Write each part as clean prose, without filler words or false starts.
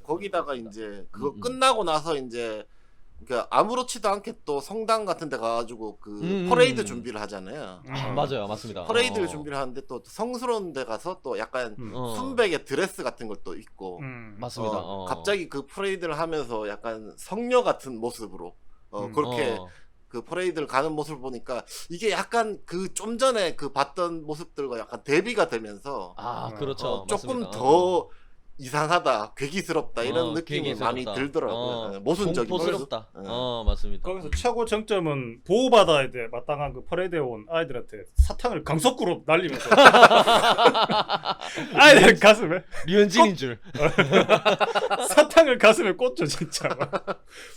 거기다가 이제 그거 음. 끝나고 나서 이제 그러니까 아무렇지도 않게 또 성당 같은 데 가가지고 그 퍼레이드 준비를 하잖아요. 아, 맞아요, 맞습니다. 퍼레이드를 준비를 하는데 또 성스러운 데 가서 또 약간 순백의 드레스 같은 걸 또 입고 맞습니다. 갑자기 그 퍼레이드를 하면서 약간 성녀 같은 모습으로 그렇게 그 퍼레이드를 가는 모습을 보니까 이게 약간 그 좀 전에 그 봤던 모습들과 약간 대비가 되면서 아, 그렇죠. 조금 맞습니다. 더 이상하다, 괴기스럽다 이런 느낌이 괴기스럽다. 많이 들더라고요. 모순적인 공포스럽다. 맞습니다. 거기서 최고 정점은 보호받아야 돼 마땅한 그 퍼레이드에 온 아이들한테 사탕을 강속구로 날리면서 아이들 가슴에 류현진인 줄. 사탕을 가슴에 꽂죠 진짜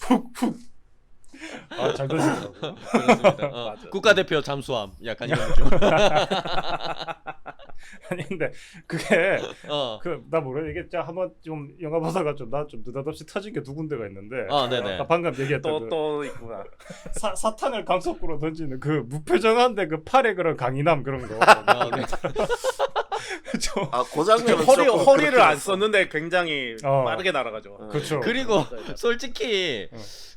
훅훅. 아, 잘 던지더라고. 그렇습니다. 국가대표 잠수함 약간 이런 느낌. 아니 근데 그게 어. 나 모르겠어. 이게 진짜 한번 좀 영화 보다가 좀 나 좀 느닷없이 터진 게 두 군데가 있는데. 네네. 아까 방금 얘기했던 또 있구나. 사탕을 강속구로 던지는 그 무표정한데 그 팔에 그런 강인함 그런 거. 네. 좀 그 장면은 허리를 안 썼는데 굉장히 빠르게 날아가죠. 그렇죠. 그리고 솔직히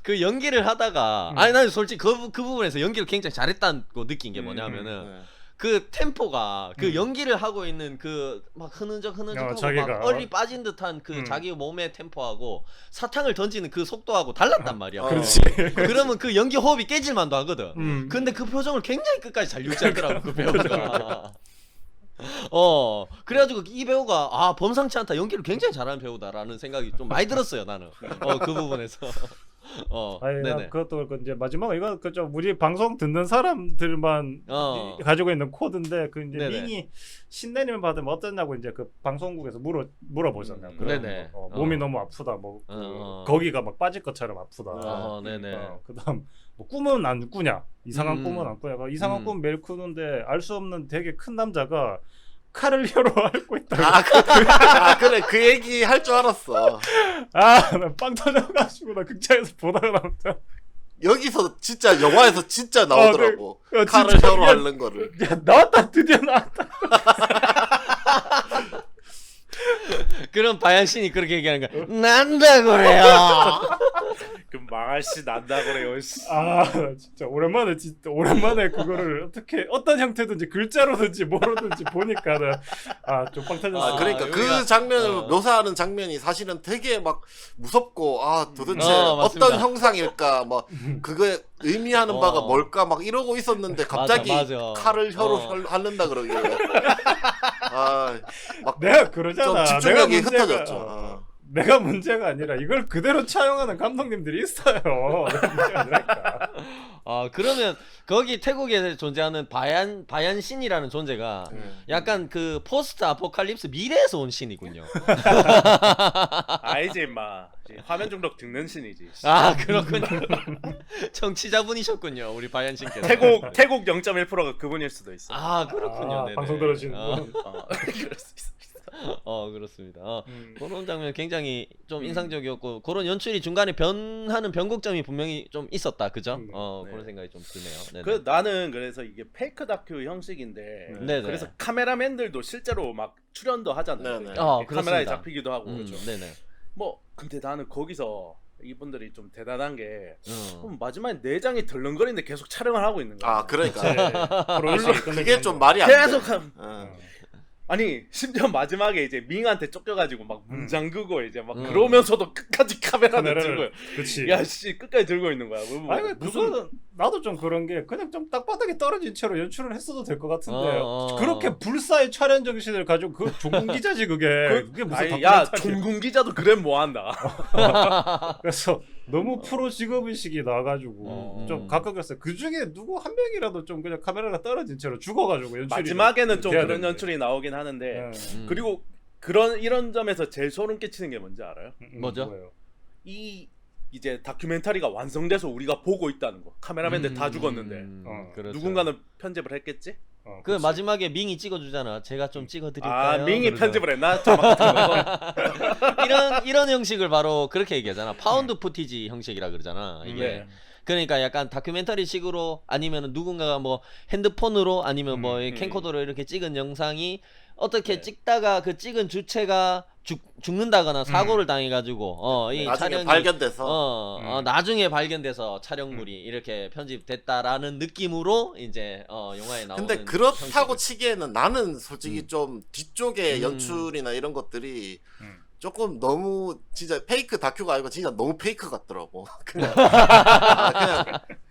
그 연기를 하다가 아니 난 솔직히 그 부분에서 연기를 굉장히 잘했다고 느낀 게 뭐냐면은 그 템포가 그 연기를 하고 있는 그 막 흐느적하고 자기가. 막 얼리 빠진 듯한 그 자기 몸의 템포하고 사탕을 던지는 그 속도하고 달랐단 말이야. 그렇지. 그러면 그 연기 호흡이 깨질만도 하거든. 근데 그 표정을 굉장히 끝까지 잘 유지하더라고 그 배우가. 그래가지고 이 배우가 범상치 않다, 연기를 굉장히 잘하는 배우다라는 생각이 좀 많이 들었어요 나는. 그 부분에서. 아니, 네네. 그것도 그렇고 이제 마지막에 이거 그죠 우리 방송 듣는 사람들만 가지고 있는 코드인데 그 이제 네네. 민이 신내림을 받으면 어떠냐고 이제 그 방송국에서 물어보잖아요. 네네. 몸이 너무 아프다, 뭐 거기가 막 빠질 것처럼 아프다. 네네. 그다음 뭐 꿈은 안 꾸냐, 이상한 꿈은 안 꾸냐. 이상한 꿈 매일 꾸는데 알 수 없는 되게 큰 남자가 칼을 혀로 앓고 있다. 그래 그 얘기 할 줄 알았어. 나 빵 터져가지고 나 극장에서 보다가 나왔다. 여기서 진짜 영화에서 진짜 나오더라고. 칼을 진짜, 혀로 앓는 거를. 야, 나왔다, 드디어 나왔다. 그럼 바얀신이 그렇게 얘기하는 거야. 난다 그래요. 그 망할씨 난다 그래요. 진짜 오랜만에 그거를 어떤 형태든지 글자로든지 뭐로든지 보니까는 좀 빵 터졌어. 그러니까 그 장면을 묘사하는 장면이 사실은 되게 막 무섭고 도대체 맞습니다. 어떤 형상일까 뭐 그거에 의미하는 바가 뭘까 막 이러고 있었는데 갑자기 맞아. 칼을 혀로 핥는다 그러길래 막 내가 그러잖아. 좀 집중력이 흩어졌죠. 내가 문제가 아니라 이걸 그대로 차용하는 감독님들이 있어요. 내가 문제가 아니라니까. 그러면 거기 태국에 존재하는 바얀신이라는 존재가 약간 그 포스트 아포칼립스 미래에서 온 신이군요. 알지 임마. 화면 중독 듣는 신이지. 그렇군요. 청취자분이셨군요 우리 바얀신께서. 태국 0.1%가 그분일 수도 있어. 그렇군요. 네네. 방송 들으시는 분. 그럴 수 있어. 그렇습니다. 그런 장면 굉장히 좀 인상적이었고 그런 연출이 중간에 변하는 변곡점이 분명히 좀 있었다, 그죠? 그런 생각이 좀 드네요. 네네. 나는 그래서 이게 페이크 다큐 형식인데 네네. 그래서 카메라맨들도 실제로 막 출연도 하잖아요. 네네. 카메라에 그렇습니다. 잡히기도 하고. 네네. 뭐 근데 나는 거기서 이분들이 좀 대단한 게 마지막에 내장이 덜렁거리는데 계속 촬영을 하고 있는 거야. 그러니까 물론 그게 좀 말이 안 돼. 계속 아니 심지어 마지막에 이제 밍한테 쫓겨가지고 막 문 잠그고 이제 막 그러면서도 끝까지 카메라를 들고 그치. 야씨 끝까지 들고 있는 거야. 아니 그거는 나도 좀 그런 게 그냥 좀 땅바닥에 떨어진 채로 연출을 했어도 될 것 같은데 그렇게 불사의 촬영 정신을 가지고 그 종군 기자지 그게 무슨 종군 기자도 그래 뭐한다. 그래서 너무 프로 직업의식이 나가지고 좀 각각했어요. 그 중에 누구 한 명이라도 좀 그냥 카메라가 떨어진 채로 죽어가지고 연출이 마지막에는 좀 그런 되는데. 연출이 나오긴 하는데 그리고 이런 점에서 제일 소름 끼치는 게 뭔지 알아요? 뭐죠? 뭐예요? 이제 다큐멘터리가 완성돼서 우리가 보고 있다는 거. 카메라맨들 다 죽었는데 그렇죠. 누군가는 편집을 했겠지? 그 마지막에 밍이 찍어주잖아. 제가 좀 찍어드릴까요? 밍이 그러죠. 편집을 했나? 자막 같은 거. 이런 형식을 바로 그렇게 얘기하잖아. 파운드 푸티지 형식이라 그러잖아. 이게. 네. 그러니까 약간 다큐멘터리 식으로 아니면 누군가가 뭐 핸드폰으로 아니면 뭐 캠코더로 이렇게 찍은 영상이 어떻게 네. 찍다가 그 찍은 주체가 죽는다거나 사고를 당해가지고 이 나중에 촬영이 발견돼서 나중에 발견돼서 촬영물이 이렇게 편집됐다라는 느낌으로 이제 영화에 나오는. 근데 그렇다고 형식을. 치기에는 나는 솔직히 좀 뒤쪽에 음. 연출이나 이런 것들이 음. 조금 너무 진짜 페이크 다큐가 아니고 진짜 너무 페이크 같더라고. 그냥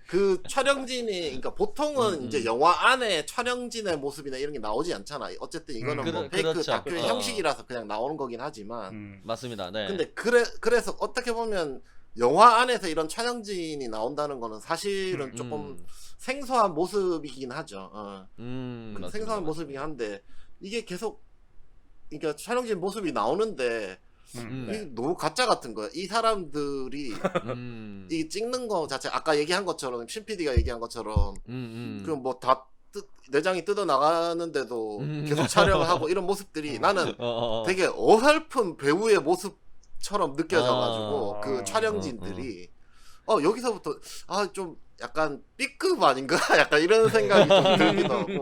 그 촬영진이 그러니까 보통은 이제 영화 안에 촬영진의 모습이나 이런 게 나오지 않잖아. 어쨌든 이거는 뭐 페이크 그렇죠. 다큐의 형식이라서 그냥 나오는 거긴 하지만 맞습니다. 네. 근데 그래서 어떻게 보면 영화 안에서 이런 촬영진이 나온다는 거는 사실은 조금 생소한 모습이긴 하죠. 맞습니다. 생소한 모습이긴 한데 이게 계속 그러니까 촬영진 모습이 나오는데 이게 너무 가짜 같은 거야. 이 사람들이 이 찍는 거 자체 아까 얘기한 것처럼 신 PD가 얘기한 것처럼 그 뭐 다 내장이 뜯어 나가는데도 계속 촬영을 하고 이런 모습들이 나는 되게 어설픈 배우의 모습처럼 느껴져가지고 그 촬영진들이 여기서부터 좀 약간 B급 아닌가? 약간 이런 생각이 좀 들기도 하고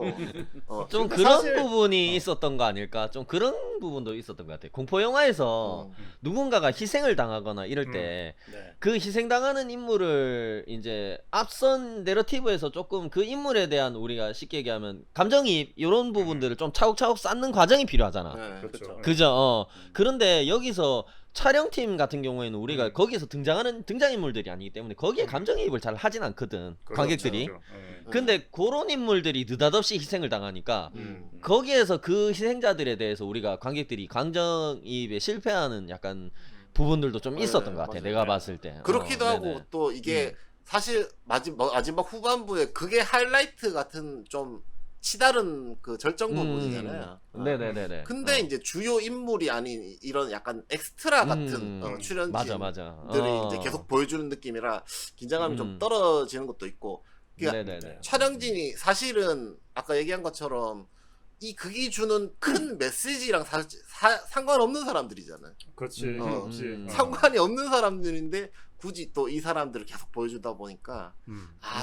좀 그러니까 그런 사실- 부분이 있었던 거 아닐까? 좀 그런 부분도 있었던 것 같아. 공포 영화에서 누군가가 희생을 당하거나 이럴 때 그 네. 희생당하는 인물을 이제 앞선 내러티브에서 조금 그 인물에 대한 우리가 쉽게 얘기하면 감정이입 이런 부분들을 좀 차곡차곡 쌓는 과정이 필요하잖아. 네. 그렇죠. 그죠? 그런데 여기서 촬영팀 같은 경우에는 우리가 거기서 등장하는 등장인물들이 아니기 때문에 거기에 감정이입을 잘 하진 않거든. 그렇죠. 관객들이. 그렇죠. 근데 그런 인물들이 느닷없이 희생을 당하니까 거기에서 그 희생자들에 대해서 우리가 관객들이 감정이입에 실패하는 약간 부분들도 좀 있었던 것 같아. 맞아요. 내가 봤을 때. 그렇기도 하고 네네. 또 이게 사실 마지막 후반부에 그게 하이라이트 같은 좀 치다른 그 절정 부분이잖아요. 네네네네. 근데 이제 주요 인물이 아닌 이런 약간 엑스트라 같은 출연진들이 맞아. 이제 계속 보여주는 느낌이라 긴장감이 좀 떨어지는 것도 있고. 그러니까 네네네. 촬영진이 사실은 아까 얘기한 것처럼 이 극이 주는 큰 메시지랑 상관없는 사람들이잖아요. 그렇지. 음. 상관이 없는 사람들인데 굳이 또 이 사람들을 계속 보여주다 보니까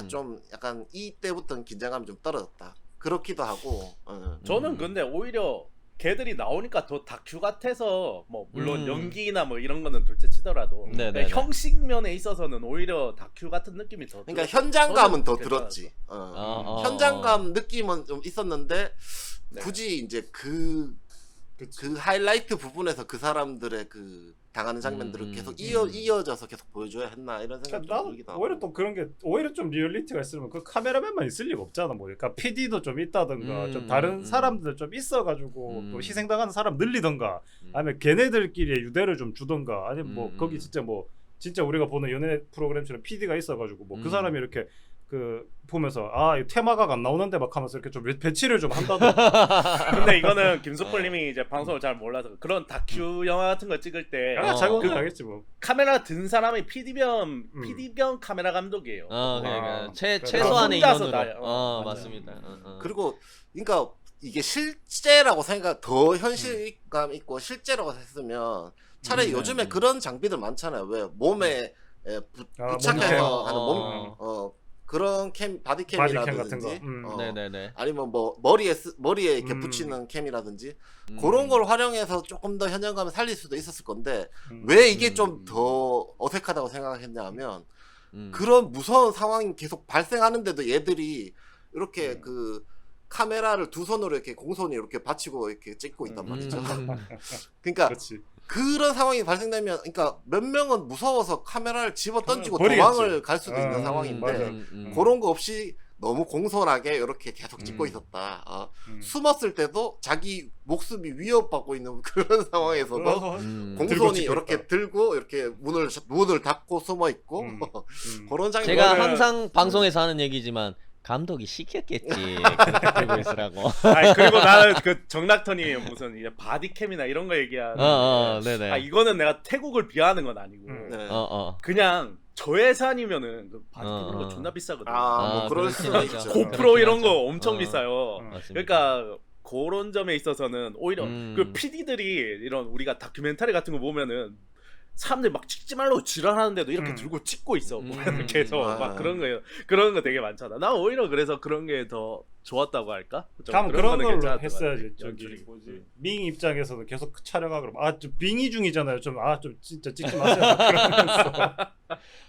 좀 약간 이때부터는 긴장감이 좀 떨어졌다. 그렇기도 하고. 저는 근데 오히려 걔들이 나오니까 더 다큐 같아서 뭐 물론 연기나 뭐 이런 거는 둘째 치더라도 네네네. 형식 면에 있어서는 오히려 다큐 같은 느낌이 더 그러니까 들었어요. 현장감은 더 저는 들었지. 어. 현장감 느낌은 좀 있었는데 네. 굳이 이제 그 하이라이트 부분에서 그 사람들의 그 당하는 장면들을 계속 이어져서 계속 보여줘야 했나 이런 생각이 좀 나도 들기도 하고. 오히려 또 그런 게 오히려 좀 리얼리티가 있으면 그 카메라맨만 있을 리가 없잖아. 뭐 그러니까 PD도 좀 있다든가 좀 다른 사람들 좀 있어가지고 또 희생당하는 사람 늘리던가 아니면 걔네들끼리의 유대를 좀 주던가 아니면 뭐 거기 진짜 우리가 보는 연애 프로그램처럼 PD가 있어가지고 뭐 그 사람이 이렇게 그 보면서 이 테마가 안 나오는데 막 하면서 이렇게 좀 배치를 좀 한다든가. 근데 이거는 김숙불님이 이제 방송을 잘 몰라서 그런 다큐 영화 같은 거 찍을 때 자기는 알겠지 뭐. 카메라 든 사람이 PD병 카메라 감독이에요. 그러니까 그러니까 최소한의 혼자서 인원으로. 다- 맞습니다. 맞습니다. 그리고 그러니까 이게 실제라고 더 현실감 있고 실제라고 했으면 차라리 요즘에 그런 장비들 많잖아요. 왜 몸에 부착해서 몸캠. 하는 그런 바디캠 바디캠이라든지 같은 거. 네네네. 아니면 뭐 머리에 이렇게 붙이는 캠이라든지 그런 걸 활용해서 조금 더 현장감을 살릴 수도 있었을 건데 왜 이게 좀 더 어색하다고 생각했냐 하면 그런 무서운 상황이 계속 발생하는데도 얘들이 이렇게 그 카메라를 두 손으로 이렇게 공손히 이렇게 받치고 이렇게 찍고 있단 말이죠. 그러니까 그렇지. 그런 상황이 발생되면 그러니까 몇 명은 무서워서 카메라를 집어 던지고 버리겠지. 도망을 갈 수도 있는 상황인데 맞아. 그런 거 없이 너무 공손하게 이렇게 계속 찍고 있었다. 숨었을 때도 자기 목숨이 위협받고 있는 그런 상황에서도 들고 공손히 찍고 이렇게 있다. 들고 이렇게 문을 닫고 숨어 있고 그런 장면. 제가 항상 방송에서 하는 얘기지만 감독이 시켰겠지. 그렇게 들고 있으라고. 아니, 그리고 나는 그 정락턴이 무슨 이제 바디캠이나 이런 거 얘기하는. 네네. 이거는 내가 태국을 비하하는 건 아니고 네. 그냥 저예산이면은 그 바디캠 이런 거 존나 비싸거든. 뭐 그럴 그렇긴 수도 하죠. 있죠. 고프로 이런 거 그렇긴 엄청 하죠. 비싸요. 맞습니다. 그러니까 그런 점에 있어서는 오히려 음. 그 PD들이 이런 우리가 다큐멘터리 같은 거 보면은 사람들이 막 찍지 말라고 지랄하는데도 이렇게 들고 찍고 있어. 계속 아. 막 그런 거 되게 많잖아. 나 오히려 그래서 그런 게 더 좋았다고 할까? 좀 다음 그런 거는 걸로 괜찮았던 것 했어야지. 같아, 저기 연출이. 뭐지 밍 입장에서도 계속 촬영하고 그러면 아좀 밍이 중이잖아요. 좀 진짜 찍지 마세요. 그러면서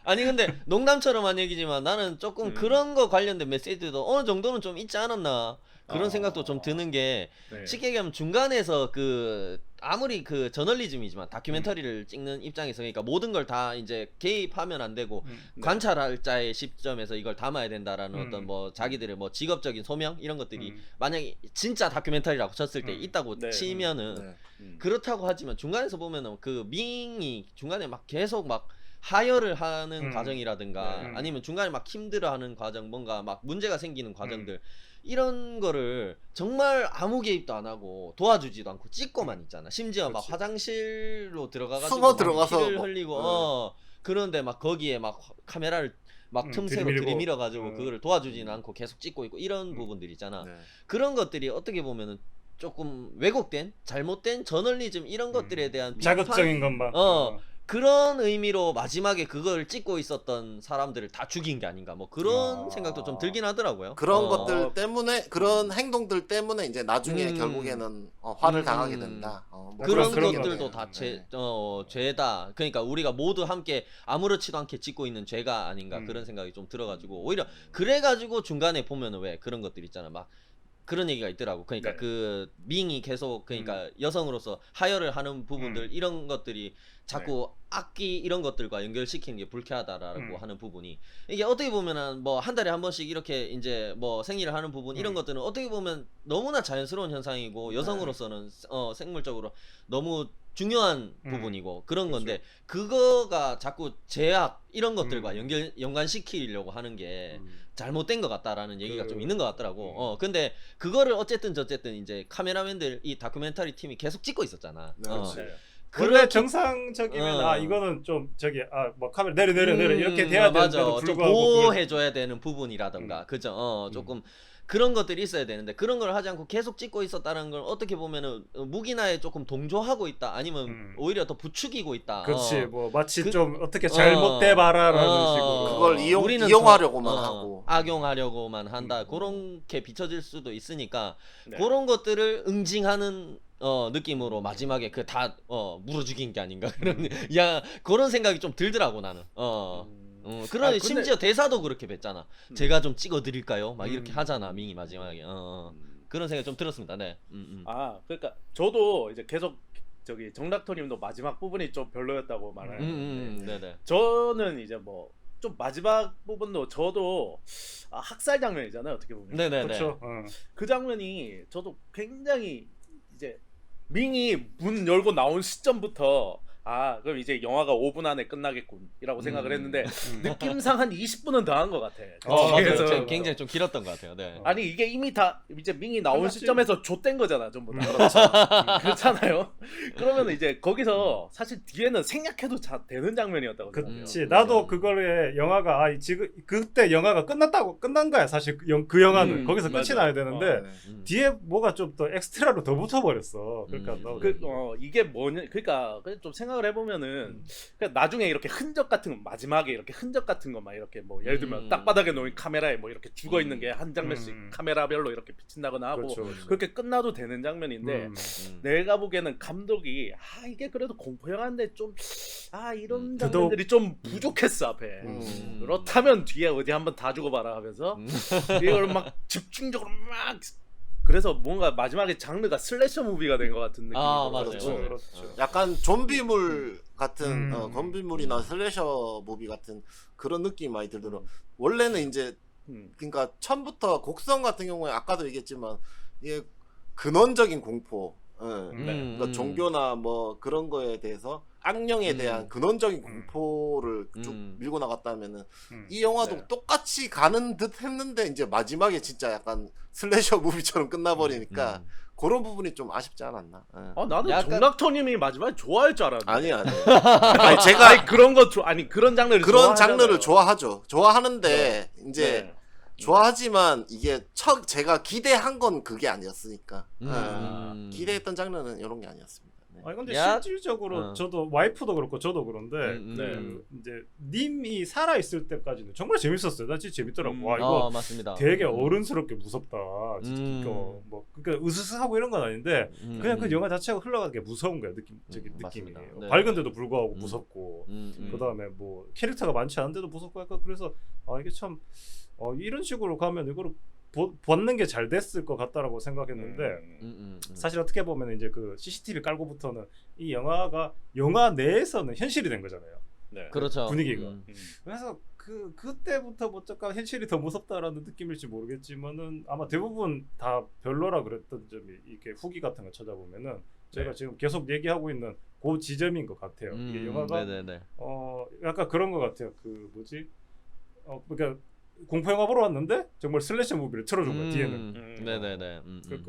아니 근데 농담처럼 한 얘기지만 나는 조금 그런 거 관련된 메시지도 어느 정도는 좀 있지 않았나 그런 생각도 좀 드는 게 네. 쉽게 얘기하면 중간에서 그 아무리 그 저널리즘이지만 다큐멘터리를 찍는 입장에서 그러니까 모든 걸 다 이제 개입하면 안 되고 네. 관찰할 자의 시점에서 이걸 담아야 된다라는 어떤 뭐 자기들의 뭐 직업적인 소명 이런 것들이 만약에 진짜 다큐멘터리라고 쳤을 때 있다고 네. 치면은 네. 그렇다고 하지만 중간에서 보면은 그 밍이 중간에 막 계속 막 하혈을 하는 과정이라든가 아니면 중간에 막 힘들어하는 과정 뭔가 막 문제가 생기는 과정들 이런 거를 정말 아무 개입도 안 하고 도와주지도 않고 찍고만 있잖아. 심지어 막 화장실로 들어가가지고 숨어 막 들어가서 피를 뭐, 흘리고 그런데 막 거기에 막 카메라를 막 틈새로 들이밀고. 들이밀어가지고 그거를 도와주지는 않고 계속 찍고 있고 이런 부분들 있잖아. 네. 그런 것들이 어떻게 보면은 조금 왜곡된 잘못된 저널리즘 이런 것들에 대한 자극적인 것만. 그런 의미로 마지막에 그걸 찍고 있었던 사람들을 다 죽인 게 아닌가 뭐 그런 생각도 좀 들긴 하더라고요. 그런 것들 때문에 그런 행동들 때문에 이제 나중에 결국에는 화를 당하게 된다. 뭐 그런 그런 것들도 거네요. 다 죄다. 그러니까 우리가 모두 함께 아무렇지도 않게 찍고 있는 죄가 아닌가 그런 생각이 좀 들어가지고 오히려 그래가지고 중간에 보면은 왜 그런 것들 있잖아 막 그런 얘기가 있더라고. 그러니까 네. 그 밍이 계속 그러니까 여성으로서 하혈을 하는 부분들 이런 것들이 자꾸 악기 이런 것들과 연결시키는 게 불쾌하다라고 하는 부분이 이게 어떻게 보면은 뭐 한 달에 한 번씩 이렇게 이제 뭐 생리를 하는 부분 이런 것들은 어떻게 보면 너무나 자연스러운 현상이고 여성으로서는 생물적으로 너무 중요한 부분이고 그런 건데 그거가 자꾸 제약 이런 것들과 연관시키려고 하는 게 잘못된 것 같다라는 얘기가 좀 있는 것 같더라고. 근데 그거를 어쨌든 저쨌든 이제 카메라맨들 이 다큐멘터리 팀이 계속 찍고 있었잖아. 원래 정상적이면 이거는 좀 저기 뭐 카메라 내려 이렇게 돼야 되는데도 좀 불구하고 보호해줘야 되는 부분이라던가 그죠? 조금 그런 것들이 있어야 되는데 그런 걸 하지 않고 계속 찍고 있었다는 걸 어떻게 보면은 무기나에 조금 동조하고 있다 아니면 오히려 더 부추기고 있다. 그렇지 뭐 마치 좀 어떻게 잘못돼 봐라라는 식으로 그걸 우리는 이용하려고만 하고 악용하려고만 한다 그렇게 비춰질 수도 있으니까 네. 그런 것들을 응징하는 느낌으로 마지막에 그 다 물어 죽인 게 아닌가 그런 야 그런 생각이 좀 들더라고 나는. 그런 근데- 심지어 대사도 그렇게 뱉잖아. 제가 좀 찍어드릴까요? 막 이렇게 하잖아 밍이 마지막에. 그런 생각이 좀 들었습니다. 네. 아 그러니까 저도 이제 계속 저기 정락토님도 마지막 부분이 좀 별로였다고 말하는데 네네. 저는 이제 뭐 좀 마지막 부분도 저도 학살 장면이잖아요 어떻게 보면. 네네네. 그렇죠. 그 장면이 저도 굉장히 이제 밍이 문 열고 나온 시점부터 그럼 이제 영화가 5분 안에 끝나겠군이라고 생각을 했는데 느낌상 한 20분은 더 한 것 같아. 맞아요. 그래서 굉장히 좀 길었던 것 같아요. 네. 아니 이게 이미 다 이제 밍이 나온 끝났지. 시점에서 좆된 거잖아 전부 다. 그렇잖아요. 그러면 이제 거기서 사실 뒤에는 생략해도 되는 장면이었다고 생각해요. 그렇지. 나도 그거에 영화가 지금 그때 영화가 끝난 거야. 사실 그 영화는 거기서 끝이 맞아. 나야 되는데 네. 뒤에 뭐가 좀 더 엑스트라로 더 붙어버렸어. 그러니까 너 이게 뭐냐 그러니까 좀 생각을 해보면은 그러니까 나중에 이렇게 흔적 같은 거 마지막에 이렇게 흔적 같은 거 막 이렇게 뭐 예를 들면 땅바닥에 놓인 카메라에 뭐 이렇게 죽어 있는 게 한 장면씩 카메라별로 이렇게 비친다거나 하고 그렇죠, 그렇죠. 그렇게 끝나도 되는 장면인데 내가 보기에는 감독이 이게 그래도 공포 영화인데 좀 이런 장면들이 좀 부족했어 앞에. 그렇다면 뒤에 어디 한번 다 죽어봐라 하면서 이걸 막 집중적으로 막 그래서 뭔가 마지막에 장르가 슬래셔 무비가 된 것 같은 느낌이 맞아요. 그렇죠. 그렇죠. 약간 좀비물 같은 좀비물이나 슬래셔 무비 같은 그런 느낌이 많이 들더라. 원래는 이제 그러니까 처음부터 곡성 같은 경우에 아까도 얘기했지만 이게 근원적인 공포, 그러니까 종교나 뭐 그런 거에 대해서 악령에 대한 근원적인 공포를 쭉 밀고 나갔다면은 이 영화도 똑같이 가는 듯 했는데 이제 마지막에 진짜 약간 슬래셔 무비처럼 끝나버리니까 그런 부분이 좀 아쉽지 않았나. 나는 약간- 정락터님이 마지막에 좋아할 줄 알았는데. 아니 아니 제가 그런 거 아니 그런 장르를 그런 좋아하잖아요. 장르를 좋아하죠. 좋아하는데 이제 네. 좋아하지만 이게 제가 기대한 건 그게 아니었으니까. 음. 기대했던 장르는 이런 게 아니었습니다. 아니 근데 야- 실질적으로 어. 저도 와이프도 그렇고 저도 그런데 네. 그 이제 님이 살아 있을 때까지는 정말 재밌었어요. 나 진짜 재밌더라고. 와 이거 맞습니다. 되게 어른스럽게 무섭다. 진짜 뭐 그러니까 으스스하고 이런 건 아닌데 그냥 그 영화 자체가 흘러가는 게 무서운 거야 느낌이. 맞습니다. 네. 밝은데도 불구하고 무섭고 그 다 다음에 뭐 캐릭터가 많지 않은데도 무섭고 약간 그래서 아 이게 참 이런 식으로 가면 이거를 받는 게 잘 됐을 것 같다라고 생각했는데 사실 어떻게 보면 이제 그 CCTV 깔고부터는 이 영화가 영화 내에서는 현실이 된 거잖아요. 네. 그렇죠. 분위기가. 그래서 그때부터 뭐 잠깐 현실이 더 무섭다라는 느낌일지 모르겠지만은 아마 대부분 다 별로라 그랬던 점이 이렇게 후기 같은 거 찾아보면은 제가 지금 계속 얘기하고 있는 그 지점인 것 같아요. 이게 영화가 네네네. 약간 그런 것 같아요. 그 뭐지? 그러니까 공포 영화 보러 왔는데 정말 슬래셔 무비를 틀어준 거야 뒤에는. 네네네.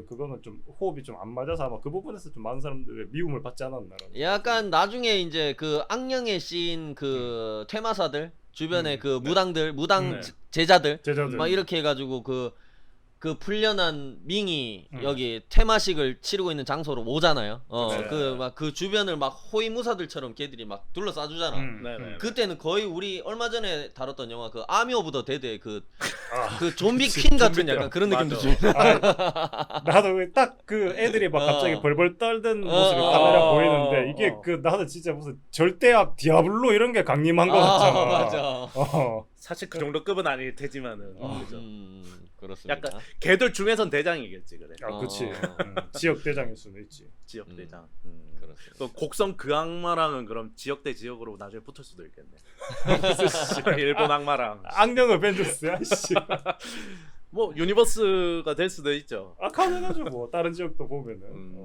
그거는 좀 호흡이 좀 안 맞아서 아마 그 부분에서 좀 많은 사람들의 미움을 받지 않았나라는. 약간 나중에 이제 그 악령의 씬 그 퇴마사들 주변에 그 무당 네. 제자들 제자들 막 이렇게 해가지고 그 풀려난 밍이 음. 여기 테마식을 치르고 있는 장소로 오잖아요. 네. 그 막 그 주변을 막 호위무사들처럼 걔들이 막 둘러싸주잖아. 네네. 그때는 거의 우리 얼마 전에 다뤘던 영화 그 아미 오브 더 데드의 그 좀비 그치, 퀸 같은 좀비들. 약간 그런 느낌도 맞아. 좀. 나도 딱 그 애들이 막 갑자기 벌벌 떨던 모습이 어, 카메라 어, 보이는데 이게 어. 그 나도 진짜 무슨 절대악 디아블로 이런 게 강림한 거 같잖아. 맞아. 사실 그 정도 급은 아닐 테지만은 그죠. 그렇습니다. 약간 걔들 중에선 대장이겠지 그래. 그치. 지역 대장일 수도 있지. 지역 대장. 그렇습니다. 그 곡성 그 악마랑은 그럼 지역 대 지역으로 나중에 붙을 수도 있겠네. 일본 악마랑 악령 어벤져스야 씨. 뭐 유니버스가 될 수도 있죠. 가능하죠 뭐 다른 지역도 보면은.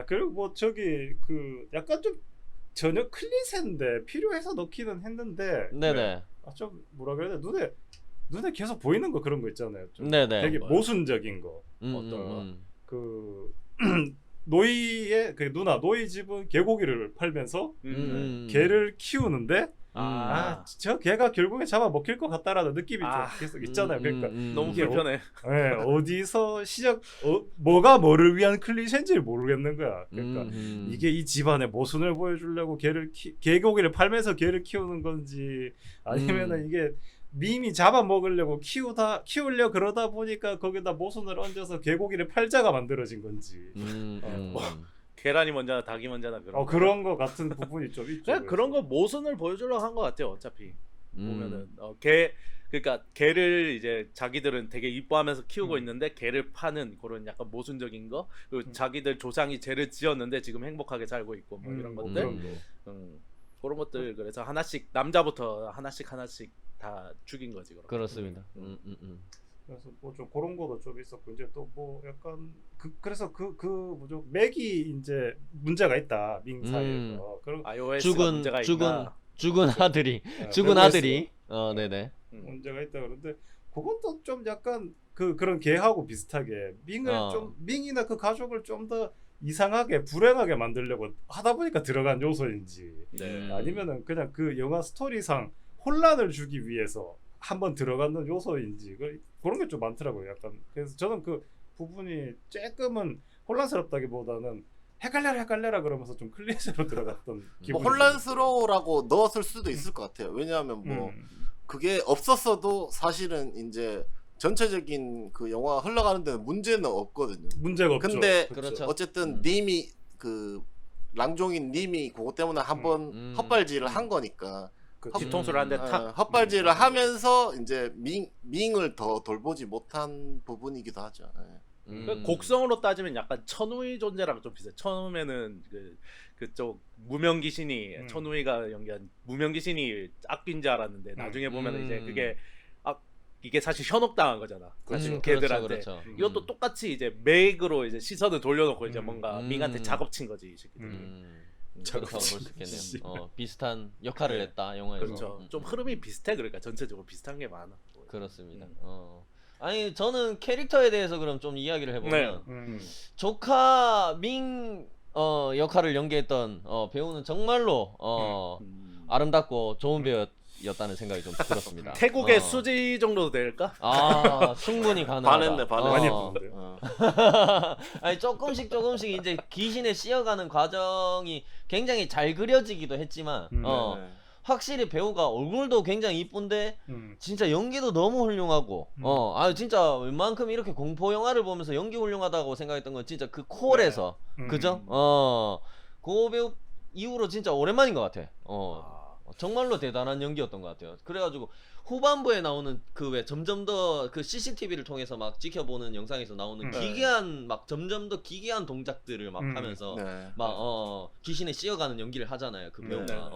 그리고 뭐 저기 그 약간 좀 전혀 클리셰인데 필요해서 넣기는 했는데. 네네. 좀 뭐라 그래야 돼 눈에 계속 보이는 거 그런 거 있잖아요. 좀 네네. 되게 모순적인 거. 그 노이의 그 노이 집은 개고기를 팔면서 개를 키우는데 저 개가 결국에 잡아 먹힐 것 같다라는 느낌이 좀 계속 있잖아요. 그러니까 너무 이게 불편해. 어디서 뭐가 뭐를 위한 클리셰인지 모르겠는 거야. 그러니까 이게 이 집안의 모순을 보여주려고 개고기를 팔면서 개를 키우는 건지 아니면은 이게 밈이 잡아먹으려고 키우려 그러다 보니까 거기다 모순을 얹어서 개고기를 팔자가 만들어진 건지. 계란이 먼저나 닭이 먼저나 그런. 그런 거 같은 부분이 좀 있죠. 그냥 그런 거 모순을 보여주려고 한 것 같아요. 어차피 보면은 그러니까 개를 이제 자기들은 되게 이뻐하면서 키우고 있는데 개를 파는 그런 약간 모순적인 거. 그리고 자기들 조상이 죄를 지었는데 지금 행복하게 살고 있고 뭐 이런 것들. 그런 것들 그래서 하나씩 남자부터 하나씩 다 죽인 거지. 그럼. 그렇습니다. 그래서 뭐 좀 그런 거도 좀 있었고 이제 또 뭐 약간 그래서 뭐죠 맥이 이제 문제가 있다 밍 사이에서 그런 iOS가 문제가 있다. 죽은 아들이 죽은 맥OS. 아들이 네네. 문제가 있다 그런데 그것도 좀 약간 그런 개하고 비슷하게 밍이나 그 가족을 좀 더 이상하게 불행하게 만들려고 하다 보니까 들어간 요소인지 아니면은 그냥 그 영화 스토리상 혼란을 주기 위해서 한번 들어가는 요소인지 그런 게 좀 많더라고요. 약간 그래서 저는 그 부분이 조금은 혼란스럽다기보다는 헷갈려라 그러면서 좀 클리셰로 들어갔던 기분이 혼란스러우라고 넣었을 수도 있을 것 같아요. 왜냐하면 뭐 그게 없었어도 사실은 이제 전체적인 그 영화 흘러가는 데는 문제는 없거든요. 문제가 없죠. 근데 그렇죠. 어쨌든 님이 그 랑종인 님이 그것 때문에 한번 헛발질을 한 거니까 뒤통수를 한 대 탁. 헛발질을 하면서 이제 밍을 더 돌보지 못한 부분이기도 하죠. 그 곡성으로 따지면 약간 천우희 존재랑 좀 비슷해. 처음에는 그쪽 무명 귀신이 천우희가 연기한 무명 귀신이 악귀인 줄 알았는데 나중에 보면 이제 그게 이게 사실 현혹당한 거잖아. 걔들한테. 그렇죠. 이것도 똑같이 이제 맥으로 이제 시선을 돌려놓고 이제 뭔가 밍한테 작업친 거지 이 새끼들. 그렇다고 볼 수 있겠네요. 비슷한 역할을 했다 영화에서. 그렇죠. 좀 흐름이 비슷해. 그러니까 전체적으로 비슷한 게 많아. 그렇습니다. 아니 저는 캐릭터에 대해서 그럼 좀 이야기를 해보면 네. 조카 밍 역할을 연기했던 배우는 정말로 아름답고 좋은 연기였다는 생각이 좀 들었습니다. 태국의 수지 정도 될까? 아 충분히 가능하다. 반했네. 많이 보는데. 아니 조금씩 이제 귀신에 씌어가는 과정이 굉장히 잘 그려지기도 했지만 네. 확실히 배우가 얼굴도 굉장히 이쁜데 진짜 연기도 너무 훌륭하고 진짜 웬만큼 이렇게 공포 영화를 보면서 연기 훌륭하다고 생각했던 건 진짜 그 콜에서 그죠? 그 배우 이후로 진짜 오랜만인 것 같아. 정말로 대단한 연기였던 것 같아요. 그래가지고 후반부에 나오는 그 왜 점점 더 그 CCTV를 통해서 막 지켜보는 영상에서 나오는 기괴한 막 점점 더 기괴한 동작들을 막 하면서 막 귀신에 씌어가는 연기를 하잖아요. 그 배우가.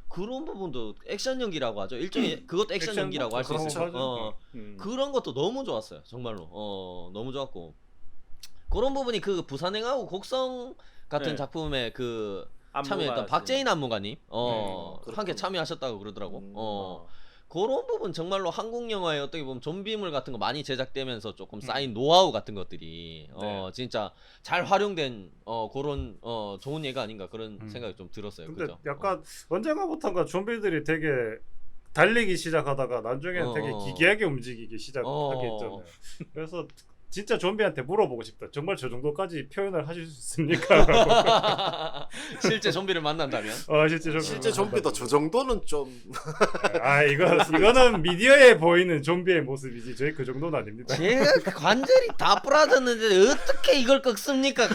그런 부분도 액션 연기라고 하죠. 일종의 그것도 액션 연기라고 할 수 있어요. 그런 것도 너무 좋았어요. 정말로. 너무 좋았고. 그런 부분이 그 부산행하고 곡성 같은 작품에 그 참여했던 박재인 안무가님 함께 참여하셨다고 그러더라고. 그런 부분 정말로 한국 영화에 어떻게 보면 좀비물 같은 거 많이 제작되면서 조금 쌓인 노하우 같은 것들이 진짜 잘 활용된 그런 좋은 예가 아닌가 그런 생각이 좀 들었어요. 근데 그죠? 약간 언젠가부터인가 좀비들이 되게 달리기 시작하다가 나중에는 되게 기괴하게 움직이기 시작하게 했잖아요. 그래서 진짜 좀비한테 물어보고 싶다. 정말 저 정도까지 표현을 하실 수 있습니까? 실제 좀비를 만난다면? 실제 좀비도 저 정도는 좀 이거는 미디어에 보이는 좀비의 모습이지 저희 그 정도는 아닙니다. 제가 관절이 다 부러졌는데 어떻게 이걸 꺾습니까?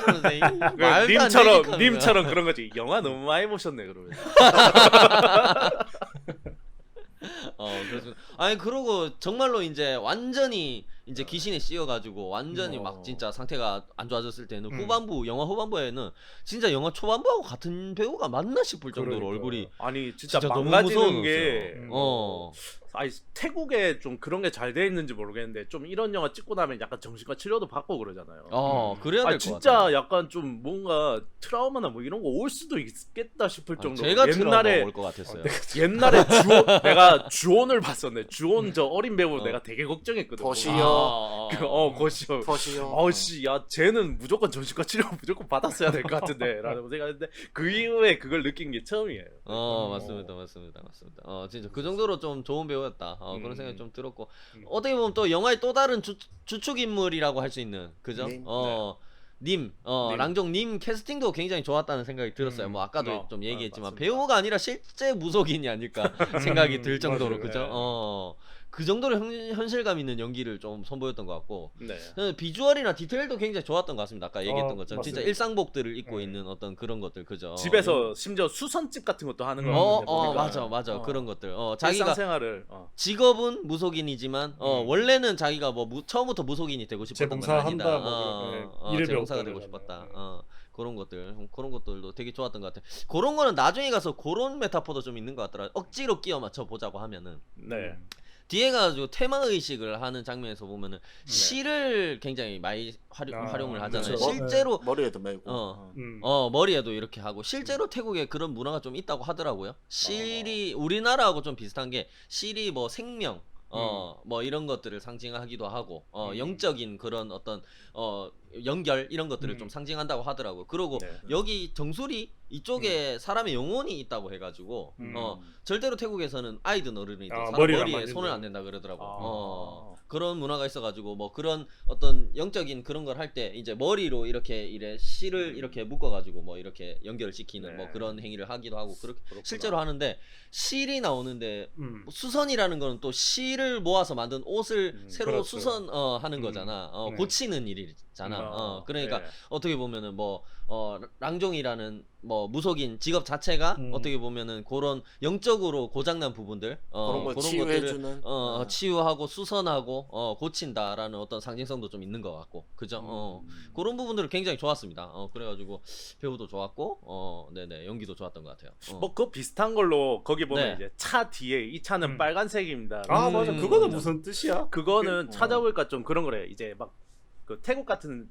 님처럼 그런 거지. 영화 너무 많이 보셨네 그러면. 그렇습니다. 아니 그러고 정말로 이제 완전히 이제 귀신에 씌어가지고 완전히 막 진짜 상태가 안 좋아졌을 때는 영화 후반부에는 진짜 영화 초반부하고 같은 배우가 맞나 싶을 정도로 얼굴이 아니 진짜 너무 망가지는 게 무서웠어요. 태국에 좀 그런 게 잘 돼 있는지 모르겠는데 좀 이런 영화 찍고 나면 약간 정신과 치료도 받고 그러잖아요. 그래야 될 것 진짜 같아요. 약간 좀 뭔가 트라우마나 뭐 이런 거 올 수도 있겠다 싶을 정도로 제가 옛날에 올 것 같았어요. 옛날에 내가 주온을 봤었네. 주온 저 어린 배우 내가 되게 걱정했거든. 더시요. 거시요. 더시요. 야 쟤는 무조건 정신과 치료 무조건 받았어야 될 것 같은데라고 생각했는데 그 이후에 그걸 느낀 게 처음이에요. 맞습니다. 진짜 그 정도로 좀 좋은 배우였다. 그런 생각이 좀 들었고 어떻게 보면 또 영화의 또 다른 주축 인물이라고 할 수 있는 그죠? 님, 랑종 님 캐스팅도 굉장히 좋았다는 생각이 들었어요. 뭐 아까도 좀 얘기했지만 배우가 아니라 실제 무속인이 아닐까 생각이 들 정도로 맞아요. 그죠? 그 정도로 현실감 있는 연기를 좀 선보였던 것 같고 비주얼이나 디테일도 굉장히 좋았던 것 같습니다. 아까 얘기했던 것처럼 맞습니다. 진짜 일상복들을 입고 있는 어떤 그런 것들 그죠? 집에서 심지어 수선집 같은 것도 하는 거 같은데 맞아 그런 것들 자기가 일상생활을 직업은 무속인이지만 원래는 자기가 뭐 처음부터 무속인이 되고 싶었던 건 아니다. 일을 재봉사가 되고 싶었다. 그런 것들도 되게 좋았던 것 같아. 그런 거는 나중에 가서 그런 메타포도 좀 있는 것 같더라. 억지로 끼워 맞춰 보자고 하면은 뒤에 가지고 테마 의식을 하는 장면에서 보면은 실을 굉장히 많이 활용을 하잖아요. 그렇죠. 실제로 머리에도 메고. 머리에도 이렇게 하고 실제로 태국에 그런 문화가 좀 있다고 하더라고요. 실이 우리나라하고 좀 비슷한 게 실이 뭐 생명 뭐 이런 것들을 상징하기도 하고 영적인 그런 어떤 연결 이런 것들을 좀 상징한다고 하더라고요. 그리고 여기 정수리 이쪽에 사람의 영혼이 있다고 해가지고 절대로 태국에서는 아이든 어른이든 사람 머리에 손을 안 댄다 그러더라고. 그런 문화가 있어가지고 뭐 그런 어떤 영적인 그런 걸 할 때 이제 머리로 이렇게 실을 이렇게 묶어가지고 뭐 이렇게 연결을 시키는 뭐 그런 행위를 하기도 하고 그렇게 실제로 하는데 실이 나오는데 수선이라는 거는 또 실을 모아서 만든 옷을 새로 수선하는 거잖아. 고치는 일이잖아. 그러니까 어떻게 보면은 뭐 랑종이라는 뭐 무속인 직업 자체가 어떻게 보면은 그런 영적으로 고장난 부분들 그런 걸 치유해주는 치유하고 수선하고 고친다라는 어떤 상징성도 좀 있는 것 같고 그죠? 그런 부분들을 굉장히 좋았습니다. 그래가지고 배우도 좋았고 연기도 좋았던 것 같아요. 뭐 그 비슷한 걸로 거기 보면 이제 차 뒤에 이 차는 빨간색입니다. 맞아. 그거는 무슨 뜻이야? 그거는 찾아보니까 좀 그런 거래. 이제 막 그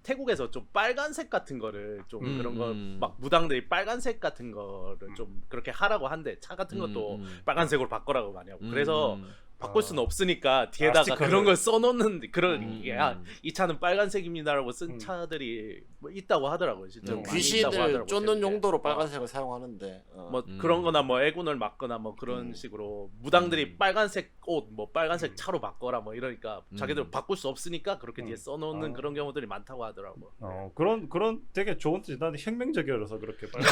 태국에서 좀 빨간색 같은 거를 좀 그런 거 막 무당들이 빨간색 같은 거를 좀 그렇게 하라고 한대. 차 같은 것도 빨간색으로 바꾸라고 많이 하고. 그래서 바꿀 수는 없으니까 뒤에다가 스티커를. 그런 걸 써놓는 그런 이게 음. 이 차는 빨간색입니다라고 쓴 차들이 뭐 있다고 하더라고요. 진짜 많이 있다고 귀신을 하더라고요, 쫓는 재밌게. 용도로 빨간색을 사용하는데 뭐 그런거나 뭐 애군을 막거나 뭐 그런 음. 식으로 무당들이 빨간색 옷 뭐 빨간색 차로 바꿔라 뭐 이러니까 자기들 바꿀 수 없으니까 그렇게 뒤에 써놓는 그런 경우들이 많다고 하더라고. 그런 되게 좋은 뜻이 나는 혁명적이라서 그렇게 빨리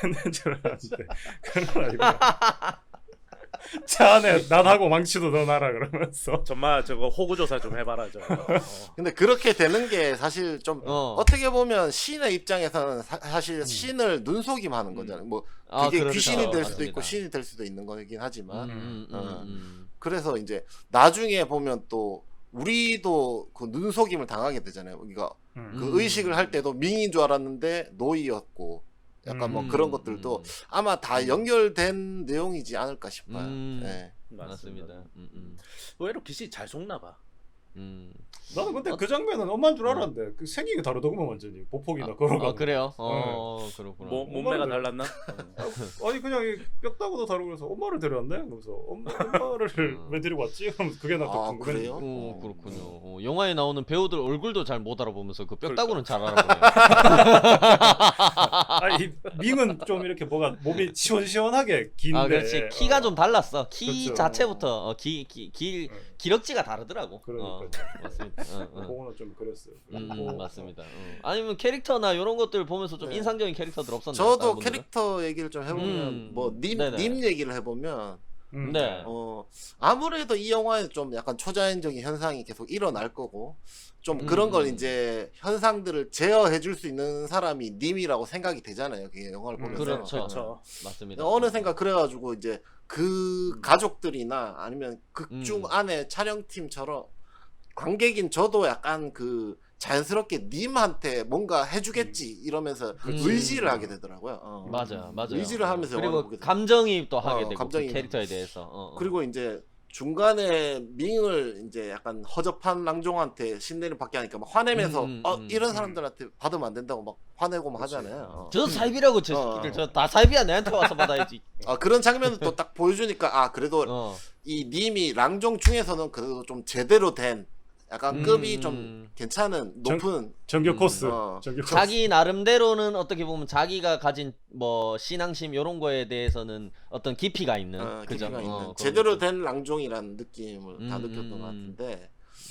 했는 줄 알았는데 그런 건 아니고 차 안에 난하고 망치도 넣어놔라 그러면서 정말 저거 호구 조사 좀 해봐라 저거. 근데 그렇게 되는 게 사실 좀 어떻게 보면 신의 입장에서는 사실 신을 눈속임하는 거잖아요. 뭐 그게 그렇죠. 귀신이 될 수도 맞습니다. 있고 신이 될 수도 있는 거긴 하지만 음. 그래서 이제 나중에 보면 또 우리도 그 눈속임을 당하게 되잖아요. 우리가 그 의식을 할 때도 밍인 줄 알았는데 노이였고 약간 뭐 그런 것들도 아마 다 연결된 내용이지 않을까 싶어요. 네. 맞습니다. 의외로 귀신이 잘 속나 봐. 나는 근데 그 장면은 엄마인 줄 알았는데 그 생긴 게 다르더구만 완전히 보폭이나 그런 거. 그래요? 그렇구나. 몸매가 달랐나? 아니 그냥 이 뼈다구도 다르고 그래서 엄마를 데려왔네. 그래서 엄마를 왜 데리고 왔지? 그러면서 그게 나 또 궁금했는데. 그래요? 그렇군요. 영화에 나오는 배우들 얼굴도 잘 못 알아보면서 그 뼈다구는 잘 알아보네요. 아니 이 밍은 좀 이렇게 뭐가 몸이 시원시원하게 긴데. 그렇지. 키가 좀 달랐어. 키 그렇죠. 자체부터 기럭지가 다르더라고. 그러니까요. 맞습니다. 그거는 좀 그랬어요. 맞습니다. 아니면 캐릭터나 이런 것들 보면서 좀 네. 인상적인 캐릭터들 없었나요? 저도 다른 분들은? 캐릭터 얘기를 좀 해보면 뭐 님 얘기를 해보면 네. 아무래도 이 영화에 좀 약간 초자연적인 현상이 계속 일어날 거고 좀 그런 걸 이제 현상들을 제어해 줄 수 있는 사람이 님이라고 생각이 되잖아요. 그게 영화를 보면서. 그렇죠. 맞습니다. 어느샌가 그래가지고 이제 그 가족들이나 아니면 극중 안에 촬영팀처럼 관객인 저도 약간 그 자연스럽게 님한테 뭔가 해주겠지 이러면서 의지를 하게 되더라고요. 맞아. 의지를 하면서 영화를 그리고 보게 돼요. 감정이 또 하게 되고 감정이 그 캐릭터에 대해서. 그리고 이제 중간에 밍을 이제 약간 허접한 랑종한테 신내림 받게 하니까 막 화내면서 이런 사람들한테 받으면 안 된다고 막 화내고 막 하잖아요. 저 사입이라고 저 새끼들 저 다 사입이야 내한테 와서 받아야지. 그런 장면을 또 딱 보여주니까 그래도 이 님이 랑종 중에서는 그래도 좀 제대로 된 약간 급이 좀 괜찮은 높은 정규 코스. 정규 코스. 자기 나름대로는 어떻게 보면 자기가 가진 뭐 신앙심 이런 거에 대해서는 어떤 깊이가 있는 그죠? 깊이가 있는 그런 제대로 거죠. 된 랑종이라는 느낌을 다 느꼈던 것 같은데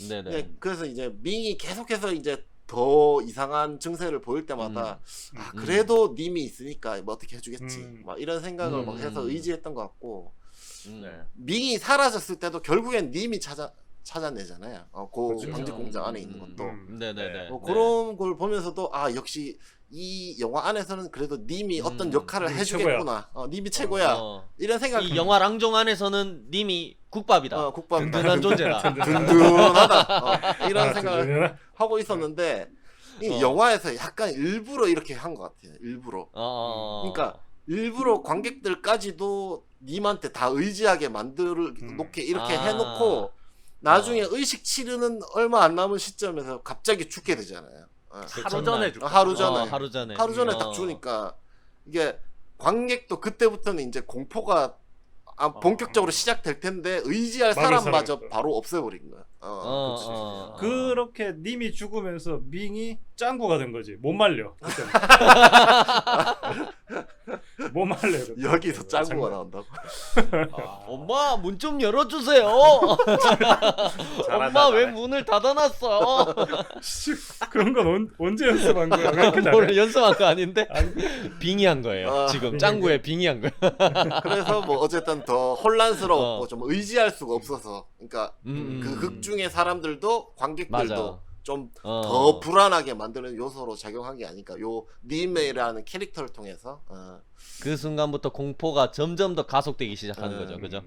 네네. 그래서 이제 밍이 계속해서 이제 더 이상한 증세를 보일 때마다 그래도 님이 있으니까 뭐 어떻게 해주겠지 막 이런 생각을 막 해서 의지했던 것 같고 밍이 사라졌을 때도 결국엔 님이 찾아내잖아요. 그 방직공장 안에 있는 것도. 네네네. 그런 걸 보면서도 역시 이 영화 안에서는 그래도 님이 어떤 역할을 해주겠구나. 님이 최고야. 이런 생각. 이 영화 랑종 안에서는 님이 국밥이다. 국밥이다. 든든한 존재다. 든든하다. 이런 생각을 하고 있었는데 이 영화에서 약간 일부러 이렇게 한 것 같아요. 일부러. 그러니까 일부러 관객들까지도 님한테 다 의지하게 놓게 이렇게 해놓고 나중에 의식 치르는 얼마 안 남은 시점에서 갑자기 죽게 되잖아요. 하루 전에 죽. 하루 전에. 하루 전에 딱 죽으니까 이게 관객도 그때부터는 이제 공포가 본격적으로 시작될 텐데 의지할 사람마저 바로 없애버린 거야. 그렇게 님이 죽으면서 밍이 짱구가 된 거지. 못 말려. 못 말려. 여기서 짱구가 나온다고. 엄마 문 좀 열어주세요. 엄마 왜 문을 닫아놨어? 그런 건 언제 연습한 거야? 왜 이렇게 뭘 잘해? 연습한 거 아닌데 빙의한 거예요. 지금 짱구에 빙의한 거예요. 그래서 뭐 어쨌든 더 혼란스럽고 좀 의지할 수가 없어서 그러니까 그 극 중의 사람들도 관객들도 맞아. 좀 더 불안하게 만드는 요소로 작용한 게 아닐까. 요 님이라는 캐릭터를 통해서. 그 순간부터 공포가 점점 더 가속되기 시작하는 거죠. 그죠?